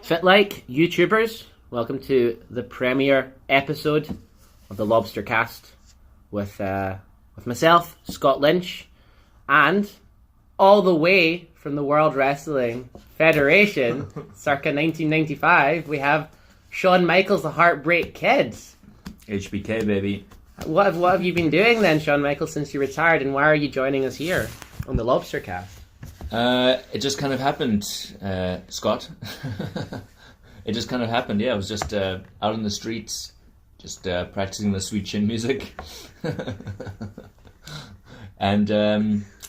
Fit like YouTubers, welcome to the premiere episode of the LobsterCast with myself, Scott Lynch, and all the way from the World Wrestling Federation, circa 1995, we have Shawn Michaels, the Heartbreak Kid. HBK, baby. What have you been doing then, Shawn Michaels, since you retired, and why are you joining us here on the LobsterCast? It just kind of happened, Scott. It just kind of happened, yeah. I was just out in the streets, just practicing the sweet chin music. And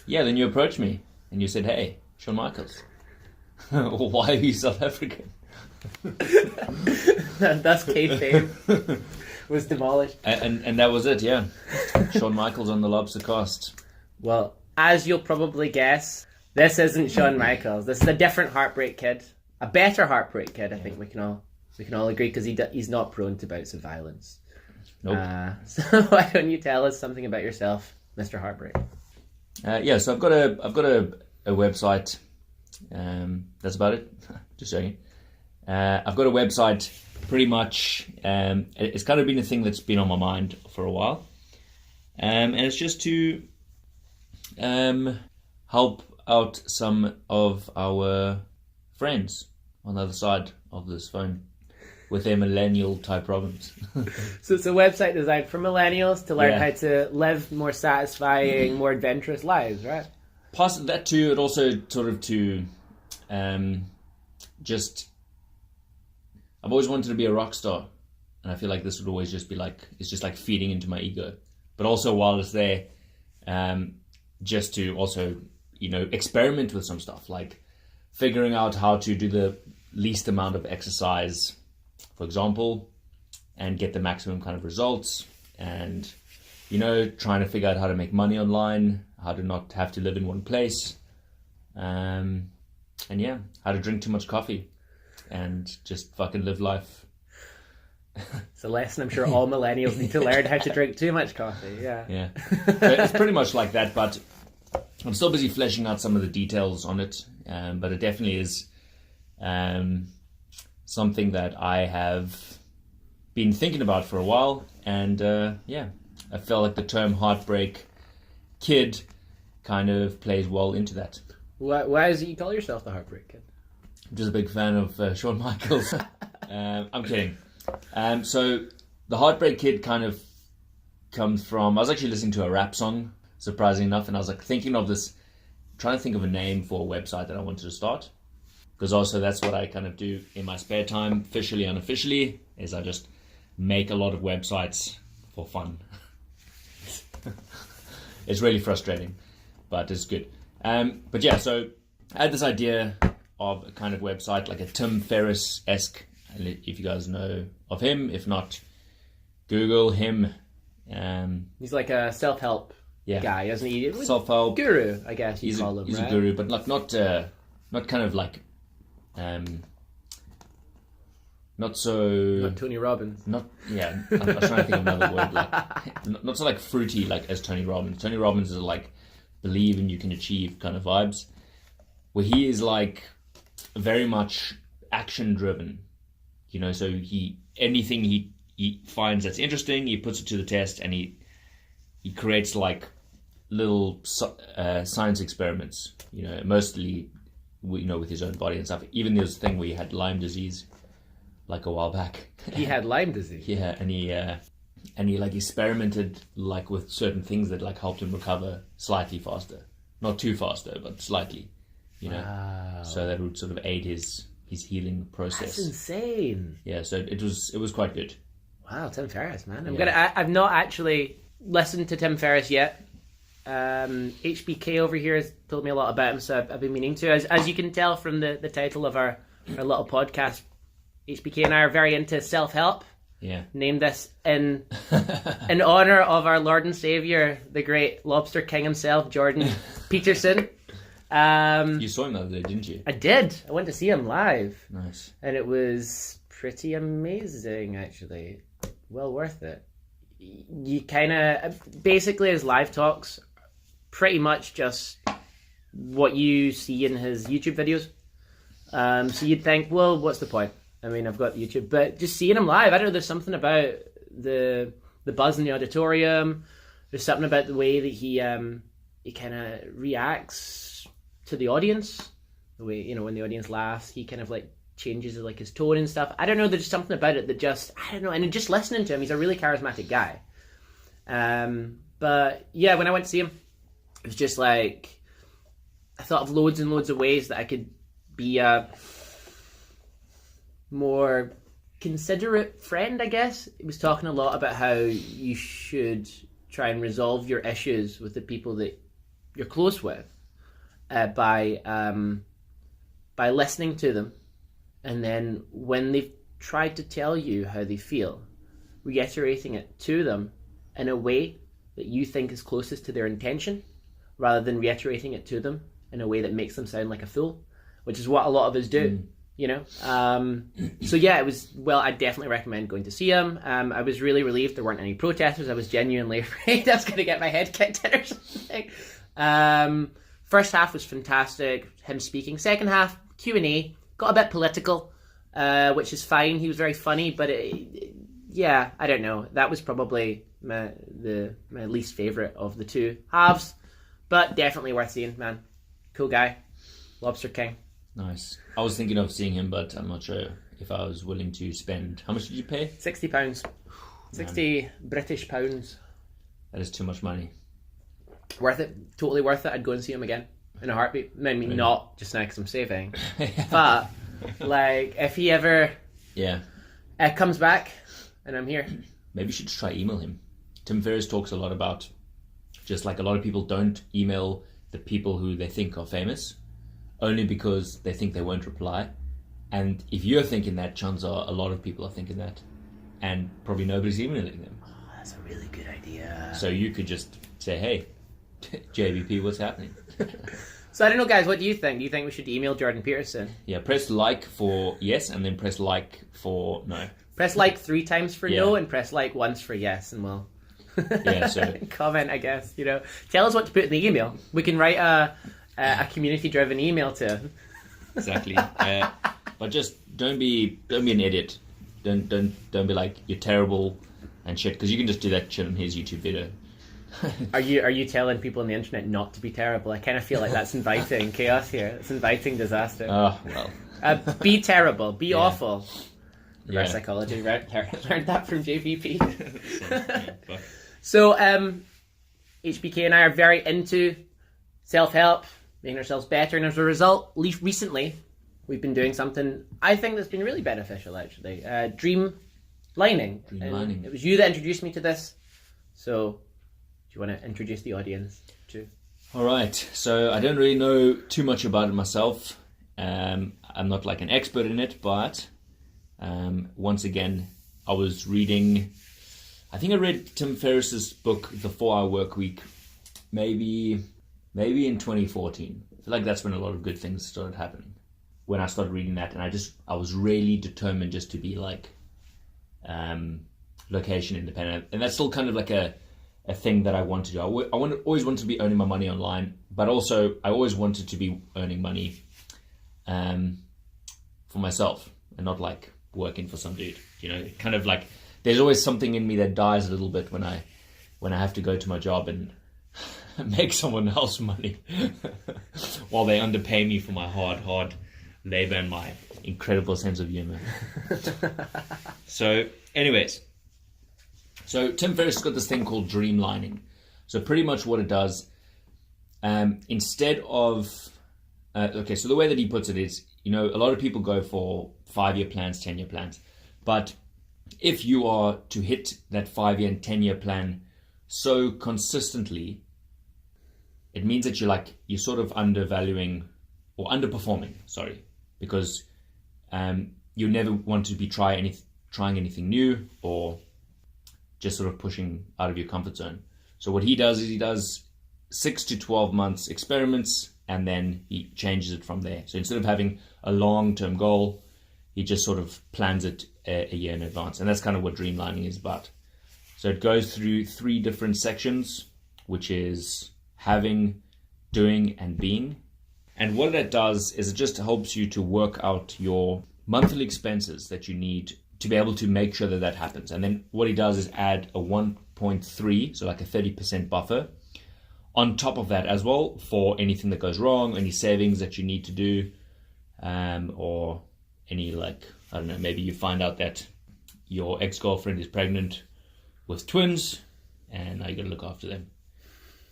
yeah, then you approached me and you said, "Hey, Shawn Michaels, why are you South African?" That's kayfabe. Was demolished. And that was it, yeah. Shawn Michaels on the LobsterCast. Well, as you'll probably guess, this isn't Shawn Michaels. This is a different Heartbreak Kid. A better Heartbreak Kid, I think we can all agree, because he's not prone to bouts of violence. Nope. So why don't you tell us something about yourself, Mr. Heartbreak? Yeah, so I've got a website. That's about it. Just joking. I've got a website. Pretty much, it's kind of been a thing that's been on my mind for a while, and it's just to help out some of our friends on the other side of this phone with their millennial type problems. So it's a website designed for millennials to learn Yeah. how to live more satisfying, more adventurous lives, right? Plus that too, it also sort of to just... I've always wanted to be a rock star, and I feel like this would always just be like, it's just like feeding into my ego. But also while it's there, just to also, experiment with some stuff, like figuring out how to do the least amount of exercise, for example, and get the maximum kind of results, and, trying to figure out how to make money online, how to not have to live in one place, and yeah, how to drink too much coffee. And just fucking live life. It's a lesson I'm sure all millennials need to learn, how to drink too much coffee. Yeah. So it's pretty much like that, but I'm still busy fleshing out some of the details on it. But it definitely is something that I have been thinking about for a while. And yeah, I felt like the term Heartbreak Kid kind of plays well into that. Why is it you call yourself the Heartbreak Kid? I'm just a big fan of Shawn Michaels. I'm kidding. So the Heartbreak Kid kind of comes from... I was actually listening to a rap song, surprisingly enough, and I was like thinking of this, trying to think of a name for a website that I wanted to start. Because also that's what I kind of do in my spare time, officially, unofficially, is I just make a lot of websites for fun. It's really frustrating, but it's good. But yeah, so I had this idea of a kind of website, like a Tim Ferriss-esque, if you guys know of him. If not, Google him. He's like a self-help guy, isn't he? Self-help. Guru, I guess you call him, He's right? a guru, but like not kind of like... not so... Not Tony Robbins. I was trying to think of another word. Like, not so like fruity like as Tony Robbins. Tony Robbins is like believe and you can achieve kind of vibes. Where he is like... very much action driven, so anything he finds that's interesting, he puts it to the test, and he creates like little science experiments, mostly with his own body and stuff. Even this thing where he had Lyme disease like a while back. He had Lyme disease? Yeah, and he like experimented like with certain things that like helped him recover slightly faster, not too faster, but slightly. Wow. So that would sort of aid his healing process. That's insane. Yeah, so it was quite good. Wow, Tim Ferriss, man. Yeah. I've not actually listened to Tim Ferriss yet. HBK over here has told me a lot about him, so I've been meaning to. As you can tell from the title of our little podcast, HBK and I are very into self-help. Yeah. Named this in honor of our Lord and Savior, the great Lobster King himself, Jordan Peterson. You saw him the other day, didn't you? I did. I went to see him live. Nice. And it was pretty amazing, actually. Well worth it. You kind of... Basically, his live talks, pretty much just what you see in his YouTube videos. So you'd think, well, what's the point? I mean, I've got YouTube, but just seeing him live, I don't know, there's something about the buzz in the auditorium. There's something about the way that he kind of reacts to the audience. The way, you know, when the audience laughs, he kind of like changes like his tone and stuff. I don't know, there's something about it that just, I don't know, and just listening to him, he's a really charismatic guy. But yeah, when I went to see him, it was just like, I thought of loads and loads of ways that I could be a more considerate friend, I guess. He was talking a lot about how you should try and resolve your issues with the people that you're close with by listening to them, and then when they've tried to tell you how they feel, reiterating it to them in a way that you think is closest to their intention, rather than reiterating it to them in a way that makes them sound like a fool, which is what a lot of us do. You know, so yeah, it was, well, I definitely recommend going to see him. I was really relieved there weren't any protesters. I was genuinely afraid I was going to get my head kicked in or something. First half was fantastic, him speaking. Second half, Q&A, got a bit political, which is fine. He was very funny, but yeah, I don't know. That was probably my least favourite of the two halves, but definitely worth seeing, man. Cool guy. Lobster King. Nice. I was thinking of seeing him, but I'm not sure if I was willing to spend. How much did you pay? £60. 60 British pounds. That is too much money. Worth it. Totally worth it. I'd go and see him again in a heartbeat. I mean, really? Not just now because I'm saving. But, like, if he ever comes back and I'm here. Maybe you should try email him. Tim Ferriss talks a lot about just like a lot of people don't email the people who they think are famous, only because they think they won't reply. And if you're thinking that, chances are a lot of people are thinking that, and probably nobody's emailing them. Oh, that's a really good idea. So you could just say, hey, JVP, what's happening? So I don't know, guys, what do you think? Do you think we should email Jordan Peterson? Yeah, press like for yes, and then press like for no. Press like 3 times for no, and press like once for yes, and we'll comment, I guess. You know, tell us what to put in the email. We can write a community-driven email to him. Exactly. But just don't be an idiot. Don't be like you're terrible and shit, because you can just do that shit on his YouTube video. Are you telling people on the internet not to be terrible? I kind of feel like that's inviting chaos here. It's inviting disaster. Oh well. Be terrible. Be awful. Reverse psychology. Learned that from JVP. So HBK and I are very into self-help, making ourselves better, and as a result, recently, we've been doing something I think that's been really beneficial, actually. Dreamlining. Dreamlining. It was you that introduced me to this, so do you want to introduce the audience too? All right, so I don't really know too much about it myself. I'm not like an expert in it, but once again, I was reading, I think I read Tim Ferriss's book, The 4-Hour Workweek, maybe in 2014. I feel like that's when a lot of good things started happening. When I started reading that, and I was really determined just to be like location independent, and that's still kind of like a thing that I want to do. Always wanted to be earning my money online, but also I always wanted to be earning money for myself and not like working for some dude. You know, kind of like there's always something in me that dies a little bit when I have to go to my job and make someone else money while they underpay me for my hard labor and my incredible sense of humor. So anyways, so Tim Ferriss has got this thing called Dreamlining. So pretty much what it does, instead of so the way that he puts it is, you know, a lot of people go for 5-year plans, 10-year plans, but if you are to hit that 5-year and 10-year plan so consistently, it means that you're sort of undervaluing or underperforming, because you never want to be trying anything new or just sort of pushing out of your comfort zone. So what he does is he does 6 to 12 months experiments, and then he changes it from there. So instead of having a long-term goal, he just sort of plans it a year in advance. And that's kind of what Dreamlining is about. So it goes through 3 different sections, which is having, doing, and being. And what that does is it just helps you to work out your monthly expenses that you need to be able to make sure that happens. And then what he does is add a 1.3, so like a 30% buffer on top of that as well for anything that goes wrong, any savings that you need to do, or any, like, I don't know, maybe you find out that your ex-girlfriend is pregnant with twins and now you got to look after them.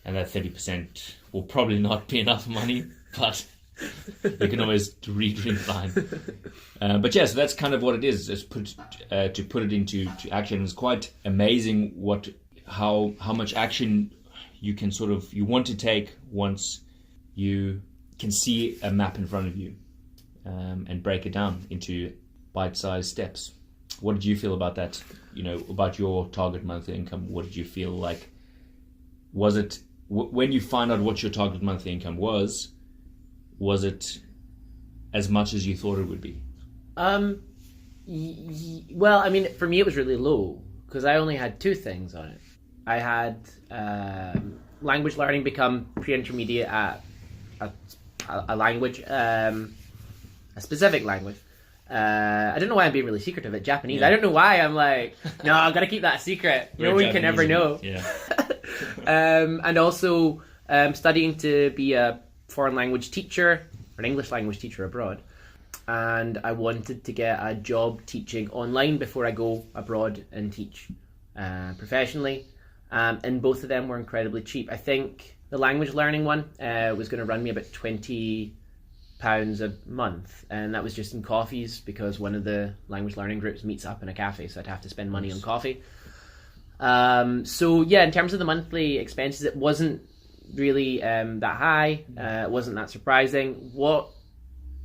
And that 30% will probably not be enough money, but you can always read Dreamline. But yeah, so that's kind of what it is. Just to put it into action. It's quite amazing how much action you want to take once you can see a map in front of you, and break it down into bite-sized steps. What did you feel about that? About your target monthly income. What did you feel like? Was it when you find out what your target monthly income was it as much as you thought it would be? Well, I mean, for me it was really low because I only had two things on it. I had language learning become pre-intermediate at a language, a specific language. I don't know why I'm being really secretive at Japanese. Yeah. I don't know why I'm like, no, I've got to keep that secret. No one can ever know. Yeah. And also studying to be a foreign language teacher or an English language teacher abroad. And I wanted to get a job teaching online before I go abroad and teach professionally. And both of them were incredibly cheap. I think the language learning one was going to run me about £20 a month, and that was just in coffees because one of the language learning groups meets up in a cafe, so I'd have to spend money on coffee. So yeah, in terms of the monthly expenses, it wasn't really that high. It wasn't that surprising. What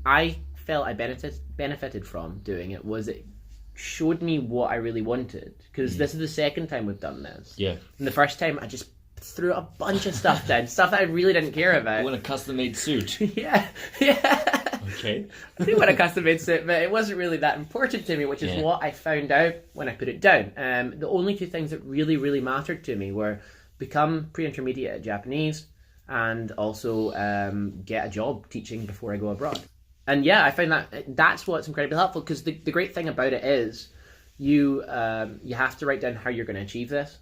I felt I benefited from doing it was it showed me what I really wanted, because this is the second time we've done this. Yeah. And the first time I just threw a bunch of stuff down, stuff that I really didn't care about. You want a custom-made suit? Yeah. Okay. I do want a custom-made suit, but it wasn't really that important to me, which is what I found out when I put it down. The only two things that really, really mattered to me were become pre-intermediate at Japanese and also get a job teaching before I go abroad. And yeah, I found that's what's incredibly helpful, because the great thing about it is you have to write down how you're going to achieve this.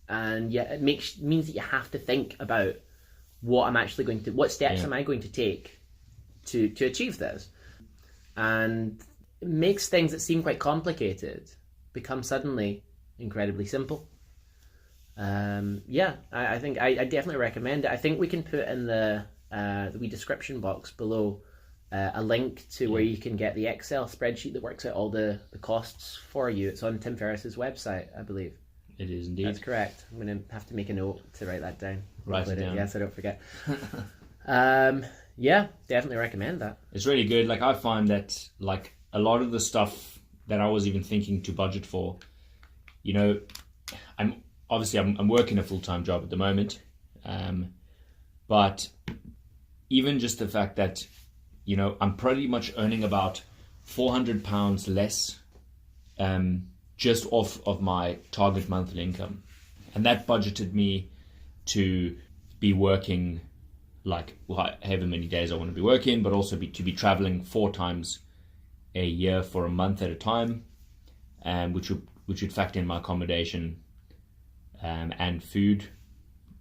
And yeah, it means that you have to think about what steps am I going to take to achieve this. And it makes things that seem quite complicated become suddenly incredibly simple. I think I definitely recommend it. I think we can put in the wee description box below a link to where you can get the Excel spreadsheet that works out all the costs for you. It's on Tim Ferriss's website, I believe. It is indeed. That's correct. I'm going to have to make a note to write that down. Write it down. Yes, I don't forget. Yeah, definitely recommend that. It's really good. Like, I find that, like, a lot of the stuff that I was even thinking to budget for, I'm working a full-time job at the moment, but even just the fact that, I'm pretty much earning about £400 less just off of my target monthly income. And that budgeted me to be working however many days I want to be working, but also to be traveling 4 times a year for a month at a time, which would factor in my accommodation and food,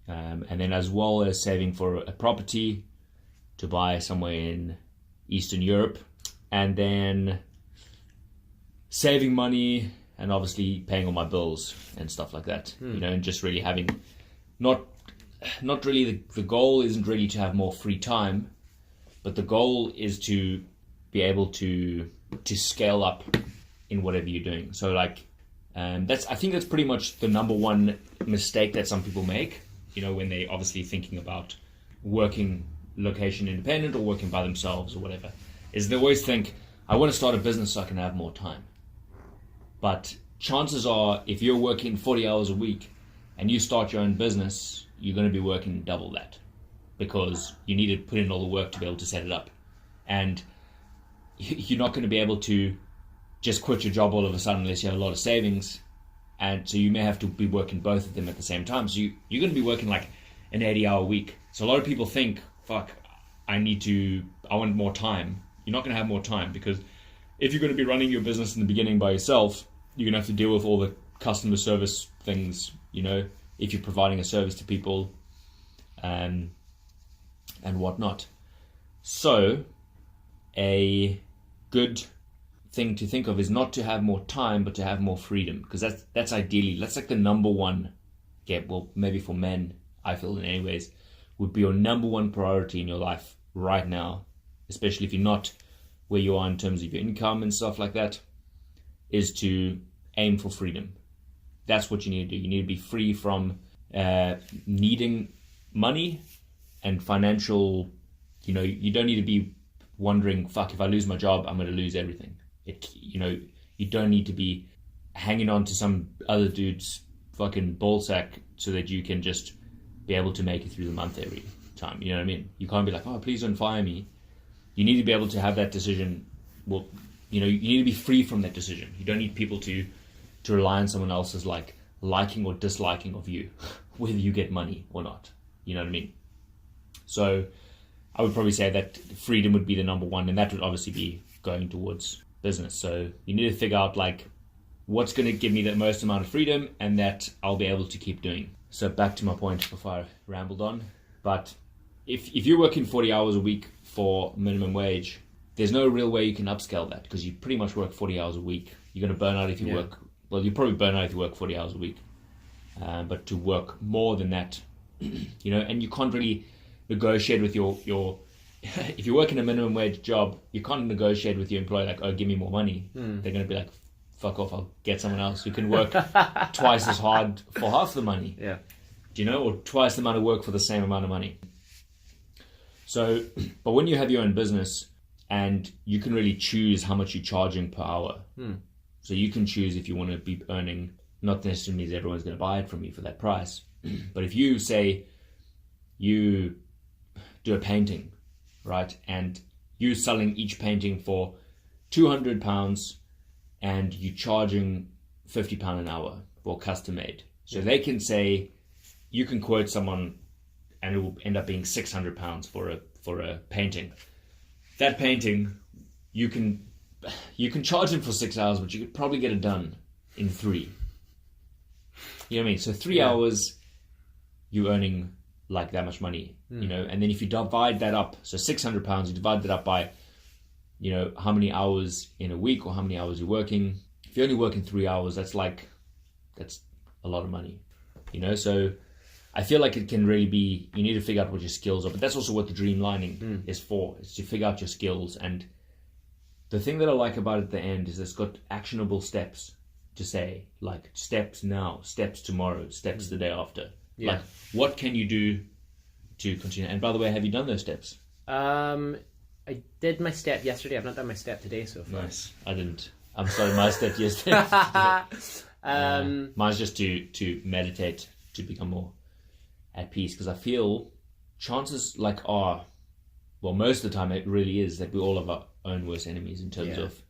and then as well as saving for a property to buy somewhere in Eastern Europe, and then saving money and obviously paying all my bills and stuff like that. And just really having not really the goal isn't really to have more free time, but the goal is to be able to scale up in whatever you're doing. So I think that's pretty much the number one mistake that some people make, when they obviously thinking about working location independent or working by themselves or whatever, is they always think, I want to start a business so I can have more time. But chances are, if you're working 40 hours a week and you start your own business, you're going to be working double that, because you need to put in all the work to be able to set it up. And you're not going to be able to just quit your job all of a sudden unless you have a lot of savings. And so you may have to be working both of them at the same time. So you're going to be working like an 80-hour week. So a lot of people think, fuck, I want more time. You're not going to have more time, because if you're going to be running your business in the beginning by yourself, you're going to have to deal with all the customer service things, if you're providing a service to people and whatnot. So a good thing to think of is not to have more time, but to have more freedom, because that's ideally, that's like the number one, maybe for men, I feel in any ways, would be your number one priority in your life right now, especially if you're not where you are in terms of your income and stuff like that, is to aim for freedom. That's what you need to do. You need to be free from needing money and financial, you don't need to be wondering, fuck, if I lose my job, I'm going to lose everything. You don't need to be hanging on to some other dude's fucking ballsack so that you can just be able to make it through the month every time. You know what I mean? You can't be like, oh, please don't fire me. You need to be able to have that decision. Well, you need to be free from that decision. You don't need people to rely on someone else's liking or disliking of you, whether you get money or not. You know what I mean? So I would probably say that freedom would be the number one, and that would obviously be going towards business. So you need to figure out what's going to give me the most amount of freedom and that I'll be able to keep doing. So back to my point before I rambled on. But if you're working 40 hours a week for minimum wage, there's no real way you can upscale that, because you pretty much work 40 hours a week. You're going to burn out if you work, well, you probably burn out if you work 40 hours a week. But to work more than that, and you can't really negotiate with your if you work in a minimum wage job, you can't negotiate with your employer oh, give me more money. They're going to be like, fuck off, I'll get someone else who can work twice as hard for half the money. Yeah. Or twice the amount of work for the same amount of money. So, but when you have your own business and you can really choose how much you're charging per hour. So you can choose if you want to be earning, not necessarily means everyone's going to buy it from you for that price. But if you say you do a painting, right, and you're selling each painting for £200 and you're charging £50 an hour for custom made. So they can say, you can quote someone and it will end up being £600 for a painting. That painting, you can charge them for 6 hours, but you could probably get it done in 3. You know what I mean? So 3 hours, you're earning that much money, and then if you divide that up, so £600, you divide that up by, how many hours in a week or how many hours you're working. If you're only working 3 hours, that's a lot of money, so I feel like it can really be, you need to figure out what your skills are, but that's also what the Dreamlining is for, is to figure out your skills. And the thing that I like about it at the end is it's got actionable steps to say, steps now, steps tomorrow, steps the day after. Yeah. What can you do to continue? And by the way, have you done those steps? I did my step yesterday. I've not done my step today so far. Nice. I didn't. I'm sorry, my step yesterday. Mine's just to meditate, to become more at peace, because I feel chances are, well, most of the time it really is that we all have our own worst enemies in terms of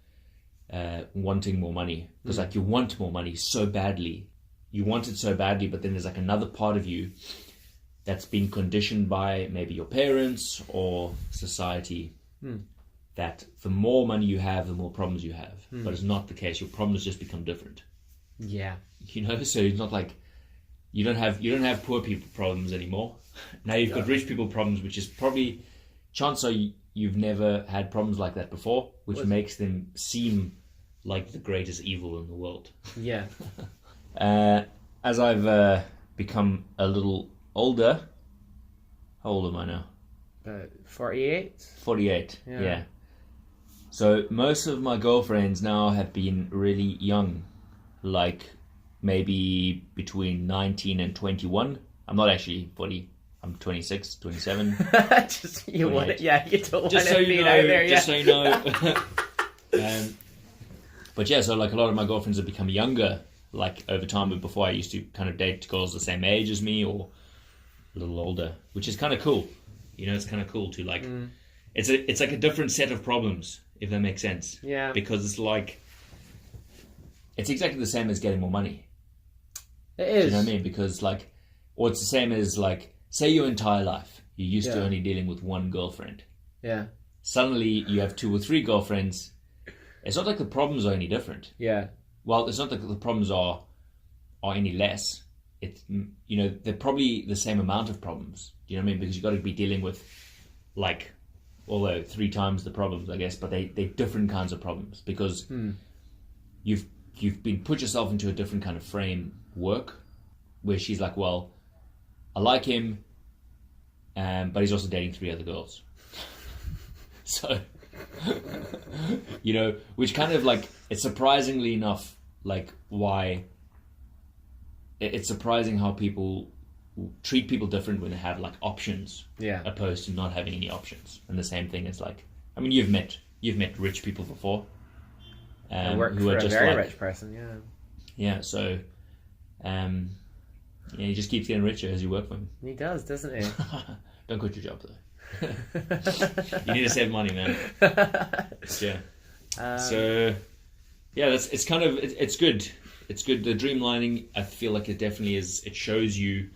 wanting more money, because you want more money so badly. You want it so badly, but then there's another part of you that's been conditioned by maybe your parents or society that the more money you have, the more problems you have. But it's not the case. Your problems just become different. Yeah. So it's not you don't have poor people problems anymore. Now you've got rich people problems, which is probably, chances are you've never had problems like that before, which makes them seem like the greatest evil in the world. Yeah. As I've become a little older, how old am I now? 48? 48, yeah. So most of my girlfriends now have been really young, maybe between 19 and 21. I'm not actually 40. I'm 26, 27. Just you want it, you don't just want so to be you know, out there, just so you know. But yeah, so a lot of my girlfriends have become younger, over time. But before, I used to kind of date girls the same age as me or a little older, which is kind of cool. It's kind of cool to it's like a different set of problems, if that makes sense. Yeah. Because it's exactly the same as getting more money. It is. Do you know what I mean? Because or it's the same as say your entire life you're used to only dealing with one girlfriend. Yeah. Suddenly you have 2 or 3 girlfriends. It's not like the problems are any different. Yeah. Well, it's not like the problems are any less. It's, you know, they're probably the same amount of problems. Do you know what I mean? Because you've got to be dealing with, like, although 3 times the problems, I guess, but they're different kinds of problems because you've been put yourself into a different kind of framework where she's like, well, I like him, but he's also dating 3 other girls. So, you know, which kind of like, it's surprisingly enough, like why it's surprising how people treat people different when they have like options, opposed to not having any options. And the same thing is like, I mean, you've met rich people before, I work who for are a just very like, rich person. So, he just keeps getting richer as you work for him. He does, doesn't he? Don't quit your job though. You need to save money, man. Yeah. So, yeah, it's kind of it's good. It's good. The dreamlining, I feel like it definitely is. It shows you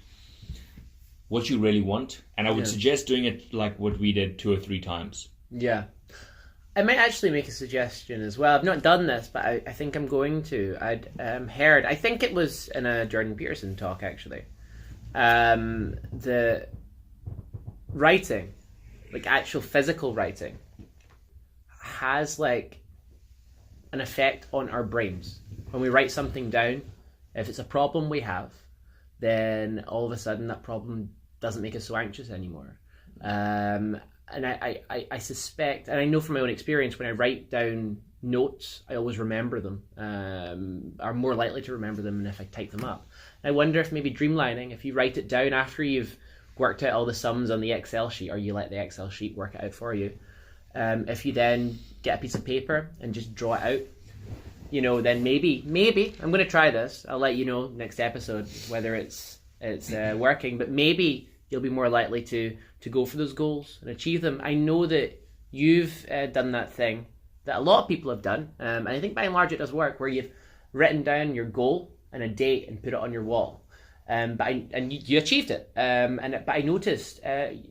what you really want, and I would suggest doing it like what we did 2 or 3 times. Yeah. I might actually make a suggestion as well. I've not done this, but I think I'm going to. I'd heard, I think it was in a Jordan Peterson talk actually, the writing, like actual physical writing, has like an effect on our brains. When we write something down, if it's a problem we have, then all of a sudden that problem doesn't make us so anxious anymore. And I suspect, and I know from my own experience, when I write down notes, I always remember them, are more likely to remember them than if I type them up. I wonder if maybe dreamlining, if you write it down after you've worked out all the sums on the Excel sheet, or you let the Excel sheet work it out for you, if you then get a piece of paper and just draw it out, you know, then maybe I'm going to try this. I'll let you know next episode whether it's working, but maybe you'll be more likely to go for those goals and achieve them. I know that you've done that thing that a lot of people have done, and I think by and large it does work, where you've written down your goal and a date and put it on your wall. But you achieved it. But I noticed the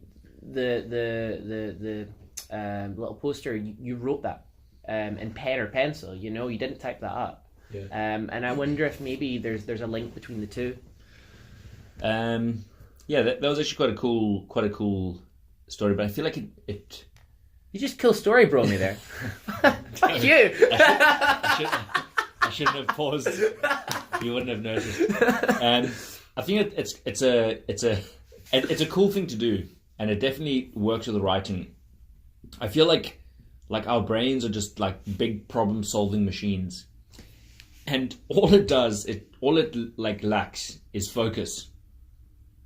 little poster, you wrote that in pen or pencil. You know, you didn't type that up. Yeah. And I wonder if maybe there's a link between the two. Yeah, that was actually quite a cool story. But I feel like it You just kill story bro me there. Fuck you. I shouldn't have paused. You wouldn't have noticed. I think it's a cool thing to do, and it definitely works with the writing. I feel like our brains are just like big problem solving machines, and all it lacks is focus.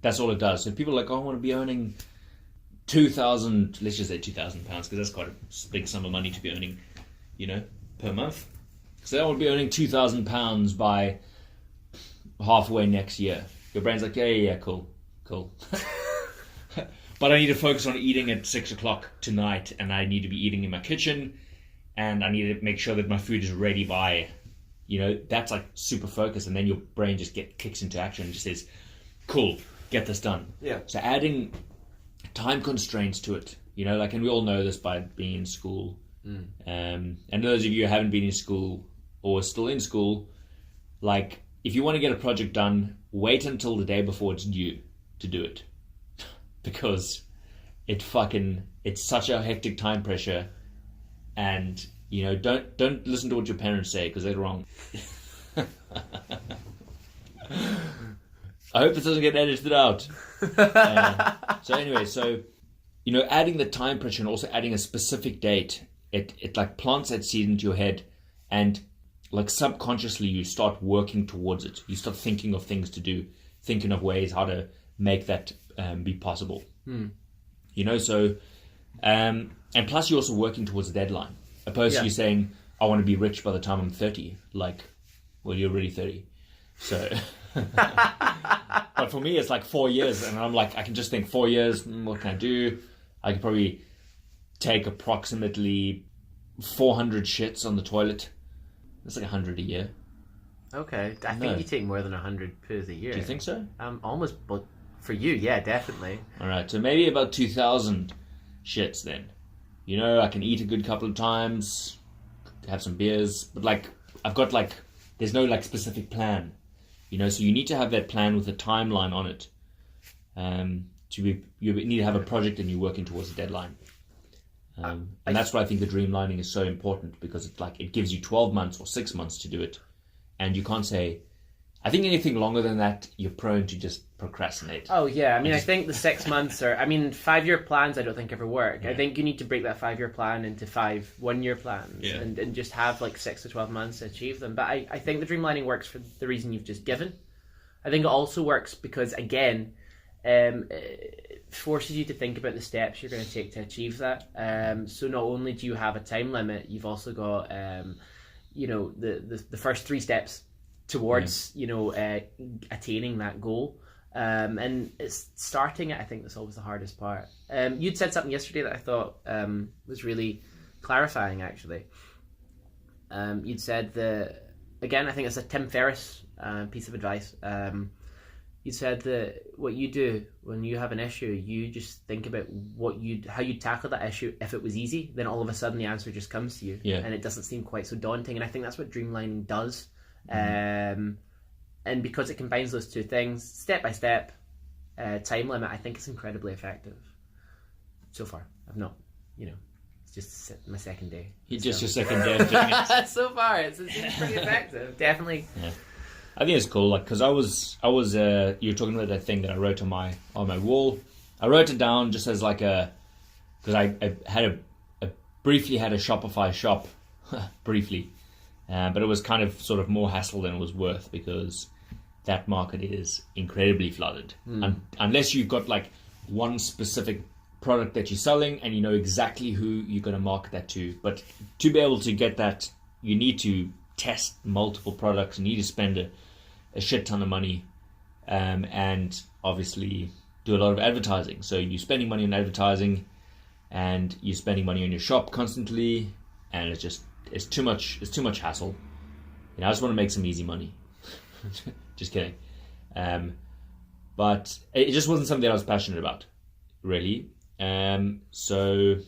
That's all it does. So people are like, oh, I want to be earning 2,000, let's just say 2,000 pounds, because that's quite a big sum of money to be earning, you know, per month. So I want to be earning 2,000 pounds by halfway next year. Your brain's like, yeah, cool. But I need to focus on eating at 6 o'clock tonight, and I need to be eating in my kitchen, and I need to make sure that my food is ready by, you know, that's like super focus, and then your brain just kicks into action and just says, cool, get this done. Yeah. So adding time constraints to it, you know, like, and we all know this by being in school. And those of you who haven't been in school or still in school, like, if you want to get a project done, wait until the day before it's due to do it. Because it's such a hectic time pressure, and, you know, don't listen to what your parents say, because they're wrong. I hope this doesn't get edited out. So anyway, you know, adding the time pressure and also adding a specific date, it like plants that seed into your head, and like subconsciously you start working towards it. You start thinking of things to do, thinking of ways how to make that be possible. You know, so and plus you're also working towards a deadline, opposed to you saying, I want to be rich by the time I'm 30. Like, well, you're already 30, so. But for me it's like 4 years, and I'm like, I can just think 4 years, what can I do? I could probably take approximately 400 shits on the toilet. That's like 100 a year. Okay, I think you take more than 100 poos a year. Do you think so? Almost, but for you, yeah, definitely. All right, so maybe about 2,000 shits then. I can eat a good couple of times, have some beers, but like I've got like there's no like specific plan, so you need to have that plan with a timeline on it. You need to have a project and you're working towards a deadline. And that's why I think the Dreamlining is so important, because it's like it gives you 12 months or 6 months to do it. And you can't say, I think anything longer than that, you're prone to just procrastinate. Oh, yeah. I mean, I think the 6 months 5-year plans I don't think ever work. Yeah. I think you need to break that 5-year plan into 5 one-year plans and just have like 6 to 12 months to achieve them. But I think the Dreamlining works for the reason you've just given. I think it also works because, again, it forces you to think about the steps you're going to take to achieve that. So not only do you have a time limit, you've also got the first 3 steps towards attaining that goal. And it's starting it. I think that's always the hardest part. You'd said something yesterday that I thought was really clarifying. Actually, you'd said again, I think it's a Tim Ferriss piece of advice. You said that what you do when you have an issue, you just think about how you tackle that issue. If it was easy, then all of a sudden the answer just comes to you, and it doesn't seem quite so daunting. And I think that's what Dreamlining does. And because it combines those two things, step by step, time limit, I think it's incredibly effective. So far, I've not, it's just my second day. Just your second day of doing it. So far, it's pretty effective. Definitely. Yeah. I think it's cool, like, because I was you were talking about that thing that I wrote on my wall. I wrote it down just as like because I had briefly had a Shopify shop, briefly, but it was kind of sort of more hassle than it was worth, because that market is incredibly flooded. Unless you've got like one specific product that you're selling and you know exactly who you're going to market that to. But to be able to get that, you need to test multiple products. You need to spend a shit ton of money, and obviously do a lot of advertising. So you're spending money on advertising, and you're spending money on your shop constantly, and it's too much hassle. I just want to make some easy money. Just kidding. But it just wasn't something that I was passionate about, really. So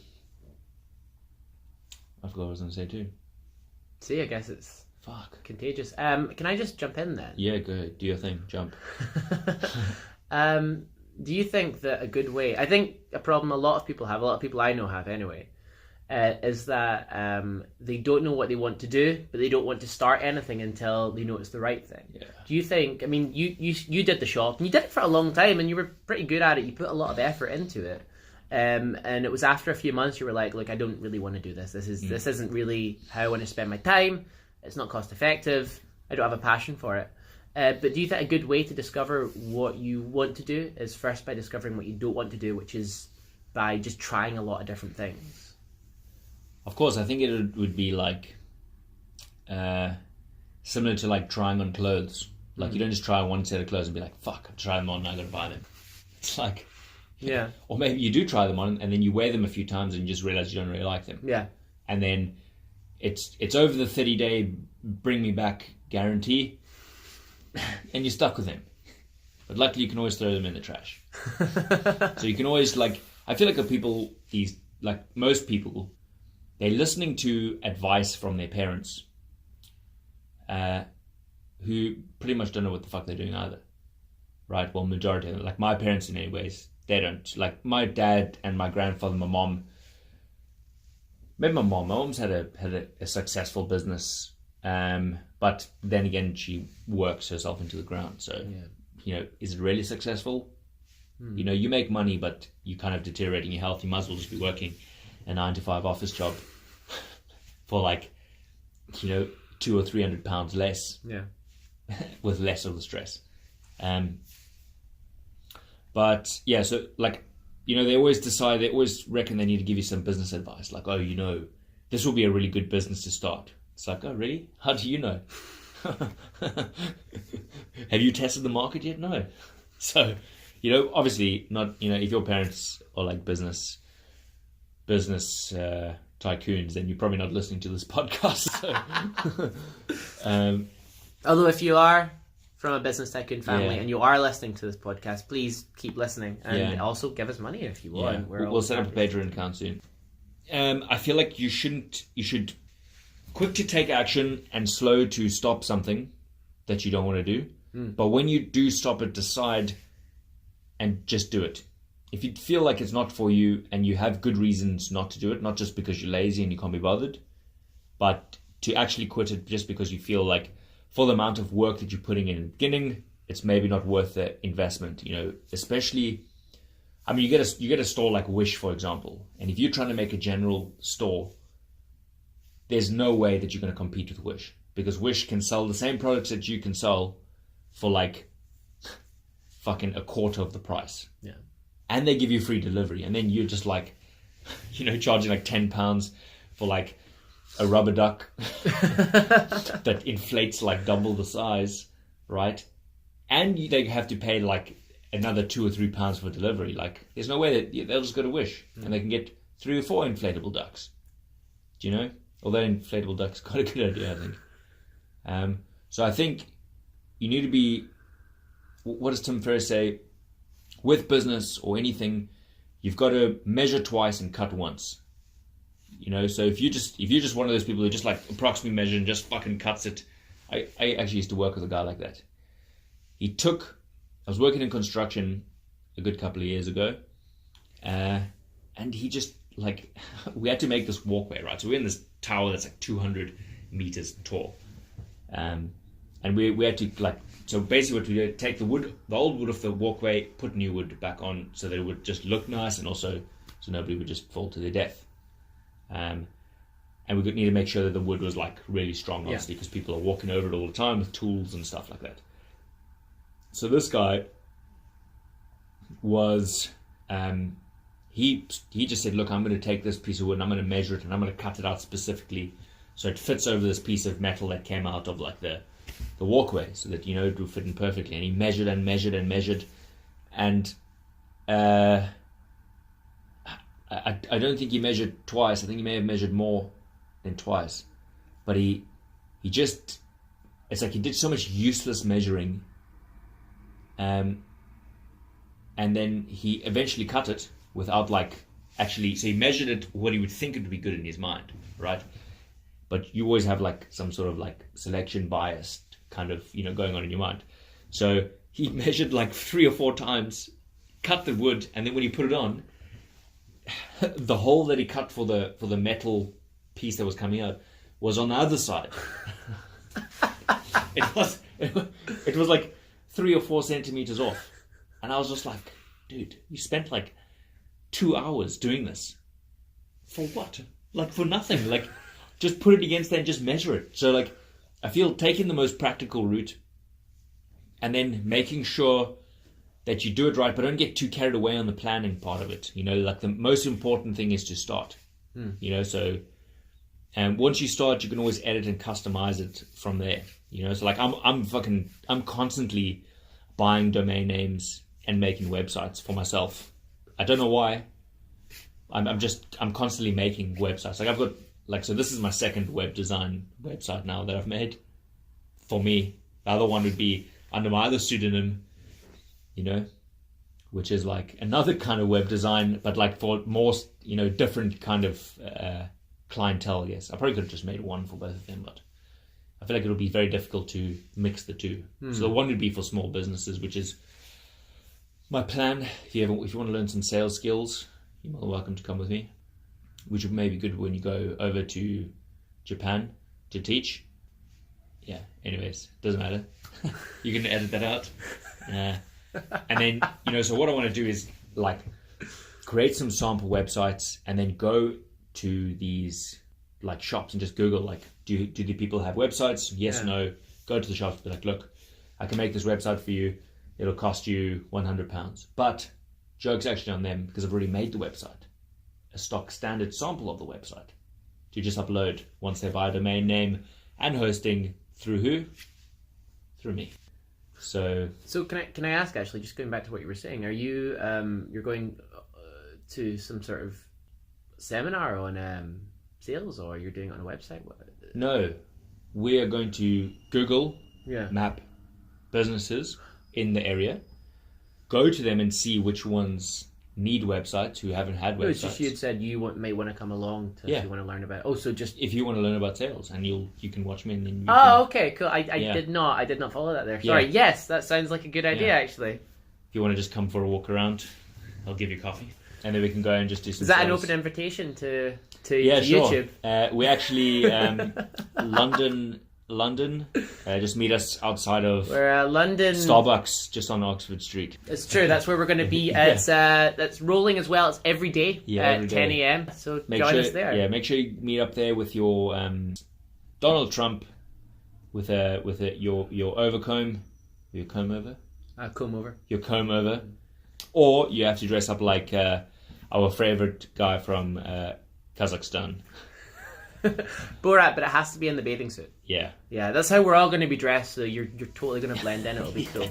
I forgot what I was going to say too. See, I guess it's contagious. Can I just jump in then? Yeah, go ahead. Do your thing. Jump. Do you think that a good way... I think a problem a lot of people I know have anyway, is that they don't know what they want to do, but they don't want to start anything until they know it's the right thing. Yeah. Do you think... I mean, you did the shop, and you did it for a long time, and you were pretty good at it. You put a lot of effort into it. And it was after a few months you were like, look, I don't really want to do this. This isn't really how I want to spend my time. It's not cost effective. I don't have a passion for it. But do you think a good way to discover what you want to do is first by discovering what you don't want to do, which is by just trying a lot of different things? Of course, I think it would be like similar to like trying on clothes. Like you don't just try one set of clothes and be like, fuck, I've tried them on, now I gotta buy them. It's like... Yeah. Or maybe you do try them on and then you wear them a few times and you just realize you don't really like them. Yeah. And then it's over the 30-day bring me back guarantee and you're stuck with them. But luckily you can always throw them in the trash. So you can always I feel like most people, they're listening to advice from their parents who pretty much don't know what the fuck they're doing either. Right? Well, majority of them, like my parents in many ways, they don't. Like my dad and my grandfather, my mom. Maybe my mom's had a successful business, but then again she works herself into the ground. So, is it really successful? You make money, but you kind of deteriorating your health. You might as well just be working a 9-to-5 office job for £200 or £300 less. Yeah, with less of the stress. But yeah, so they always reckon they need to give you some business advice. Like, this will be a really good business to start. It's like, oh, really? How do you know? Have you tested the market yet? No. So, obviously not, if your parents are like business tycoons, then you're probably not listening to this podcast. So. Although if you are from a business tycoon family and you are listening to this podcast, please keep listening and also give us money if you want. We'll set up a Patreon account soon. I feel like you should quick to take action and slow to stop something that you don't want to do. But when you do stop it, decide and just do it. If you feel like it's not for you and you have good reasons not to do it, not just because you're lazy and you can't be bothered, but to actually quit it just because you feel like for the amount of work that you're putting in the beginning, it's maybe not worth the investment, especially, I mean, you get a store like Wish, for example, and if you're trying to make a general store, there's no way that you're going to compete with Wish, because Wish can sell the same products that you can sell for like fucking a quarter of the price. Yeah. And they give you free delivery, and then you're just like, charging like £10 for like a rubber duck that inflates like double the size, right? And they have to pay like another £2 or £3 for delivery. Like, there's no way that they'll just go to Wish and they can get 3 or 4 inflatable ducks. Do you know? Although inflatable ducks is quite a good idea, I think. So I think you need to be. What does Tim Ferriss say? With business or anything, you've got to measure twice and cut once. So if you're just one of those people who just like approximately measure and just fucking cuts it. I actually used to work with a guy like that. I was working in construction a good couple of years ago, and he just like, we had to make this walkway, right? So we're in this tower that's like 200 meters tall, and we had to like. So basically what we did, take the old wood off the walkway, put new wood back on so that it would just look nice, and also so nobody would just fall to their death. And we would need to make sure that the wood was like really strong, obviously, because people are walking over it all the time with tools and stuff like that. So this guy was, he just said, look, I'm going to take this piece of wood and I'm going to measure it and I'm going to cut it out specifically so it fits over this piece of metal that came out of like the walkway, so that it will fit in perfectly. And he measured and measured and measured, and I don't think he measured twice. I think he may have measured more than twice, but he just, it's like he did so much useless measuring, and then he eventually cut it without like actually. So he measured it what he would think it would be good in his mind, right? But you always have like some sort of like selection bias kind of going on in your mind. So he measured like 3 or 4 times, cut the wood, and then when he put it on, the hole that he cut for the metal piece that was coming out was on the other side. It was like 3 or 4 centimeters off, and I was just like, dude, you spent like 2 hours doing this for what? Like for nothing. Like, just put it against there and just measure it. So like, I feel taking the most practical route and then making sure that you do it right, but don't get too carried away on the planning part of it. Like the most important thing is to start. So, and once you start, you can always edit and customize it from there. So like I'm constantly buying domain names and making websites for myself. I don't know why. I'm constantly making websites. Like I've got. So this is my second web design website now that I've made for me. The other one would be under my other pseudonym, which is like another kind of web design, but like for more, different kind of clientele, I guess. I probably could have just made one for both of them, but I feel like it'll be very difficult to mix the two. So the one would be for small businesses, which is my plan. If you want to learn some sales skills, you're more than welcome to come with me. Which may be good when you go over to Japan to teach. Yeah, anyways, doesn't matter. You can edit that out. And then, so what I want to do is like create some sample websites and then go to these like shops and just Google like, do the people have websites? Yes, no. Go to the shops, be like, look, I can make this website for you. It'll cost you £100. But joke's actually on them because I've already made the website. A stock standard sample of the website to just upload once they buy a domain name and hosting through who? Through me. So can I ask, actually, just going back to what you were saying, are you you're going to some sort of seminar on sales, or you're doing it on a website? No, we are going to Google map businesses in the area, go to them and see which ones need websites, who haven't had websites. No, it's just you had said you might want to come along if you want to learn about it. Oh, so just if you want to learn about sales, and you can watch me. And then okay, cool. I did not follow that there. Sorry. Yeah. Yes, that sounds like a good idea actually. If you want to just come for a walk around, I'll give you coffee, and then we can go and just do some. Is that sales. an open invitation to sure. YouTube? We actually London. Just meet us outside of We're London Starbucks, just on Oxford Street. It's true. That's where we're going to be. It's that's rolling as well. It's every day at 10 a.m. So join us there. Yeah, make sure you meet up there with your Donald Trump with your overcomb, your comb over, your comb over, or you have to dress up like our favorite guy from Kazakhstan. Borat, but it has to be in the bathing suit. Yeah. Yeah, that's how we're all going to be dressed, so you're totally going to blend in. It'll be cool.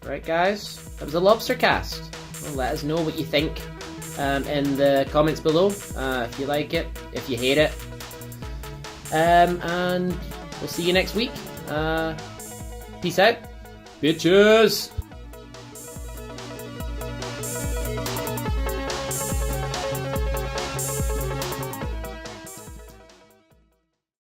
Right, guys, that was a LobsterCast. Well, let us know what you think in the comments below. If you like it, if you hate it. And we'll see you next week. Peace out. Bitches!